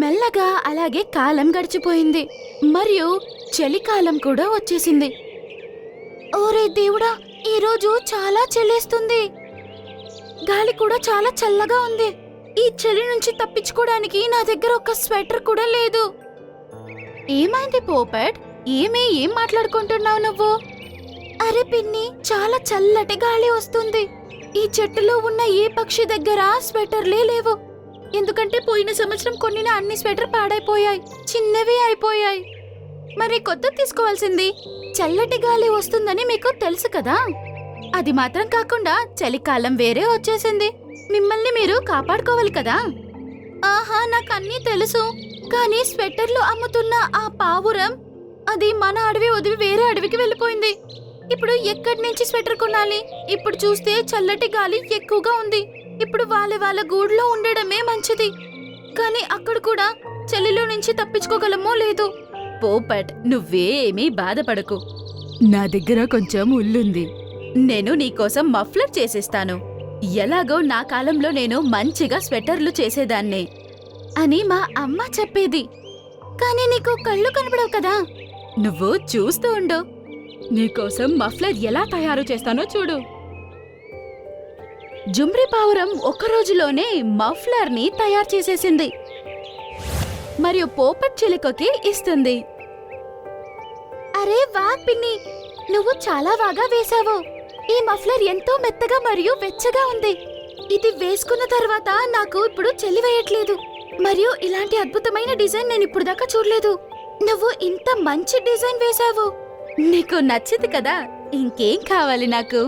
మెల్లగా అలాగే కాలం గడిచిపోయింది మరియు చలికాలం కూడా వచ్చేసింది. ఓరే దేవుడా, ఈరోజు చాలా చలేస్తుంది. గాలి కూడా చాలా చల్లగా ఉంది. ఈ చలి నుంచి తప్పించుకోవడానికి నా దగ్గర ఒక స్వెటర్ కూడా లేదు. ఏమైంది పోపట్? ఏం మాట్లాడుకుంటున్నావు నువ్వు? అరే పిన్ని, చాలా చల్లటి గాలి వస్తుంది. ఈ చెట్టులో ఉన్న ఏ పక్షి దగ్గర స్వెటర్లే లేవు. ఎందుకంటే పోయిన సంవత్సరం కొన్నిన అన్ని స్వెటర్ పాడైపోయాయి, చిన్నవి అయిపోయాయి. మరి కొత్త తీసుకోవాల్సింది. చల్లటి గాలి వస్తుందని మీకు తెలుసు కదా. అది మాత్రం కాకుండా చలికాలం వేరే వచ్చేసింది. మిమ్మల్ని మీరు కాపాడుకోవాలి కదా. ఆహా, నాకు అన్నీ తెలుసు. కానీ స్వెటర్లు అమ్ముతున్న ఆ పావురం అది మన అడవి వదిలి వేరే అడవికి వెళ్ళిపోయింది. ఇప్పుడు ఎక్కడి నుంచి స్వెటర్ కొనాలి? ఇప్పుడు చూస్తే చల్లటి గాలి ఎక్కువగా ఉంది. ఇప్పుడు వాళ్ళ గూడులో ఉండడమే మంచిది. కానీ అక్కడ కూడా చలిలో నుంచి తప్పించుకోగలమో లేదు. పోపట్, నువ్వేమీ బాధపడకు. నా దగ్గర కొంచెం ఉల్లుంది. నేను నీకోసం మఫ్లర్ చేసేస్తాను. ఎలాగో నా కాలంలో నేను మంచిగా స్వెటర్లు చేసేదాన్నే అని మా అమ్మ చెప్పేది. కానీ నీకు కళ్ళు కనబడవు కదా. నువ్వు చూస్తూ ఉండు, నీకోసం మఫ్లర్ ఎలా తయారు చేస్తానో చూడు. జుమ్రి పావురం ఒక్క రోజులోనే మఫ్లర్ ని తయారు చేసేసింది మరియు పోపట్ చిలుకకి ఇస్తుంది. అరే వా పిన్ని, నువ్వు చాలా బాగా వేశావు. ఈ మఫ్లర్ ఎంతో మెత్తగా మరియు వెచ్చగా ఉంది. ఇది వేసుకున్న తర్వాత నాకు ఇప్పుడు చలి వేయట్లేదు. మరియు ఇలాంటి అద్భుతమైన డిజైన్ నేను ఇప్పుడు దాకా చూడలేదు. నువ్వు ఇంత మంచి డిజైన్ వేశావు. నీకు నచ్చింది కదా, ఇంకేం కావాలి నాకు?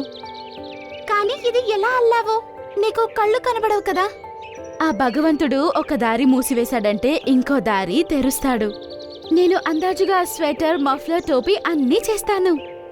కానీ ఇది ఎలా అల్లావో? నీకు కళ్ళు కనబడవు కదా. ఆ భగవంతుడు ఒక దారి మూసివేశాడంటే ఇంకో దారి తెరుస్తాడు. నేను అందాజుగా స్వెటర్, మఫ్లర్, టోపీ అన్నీ చేస్తాను.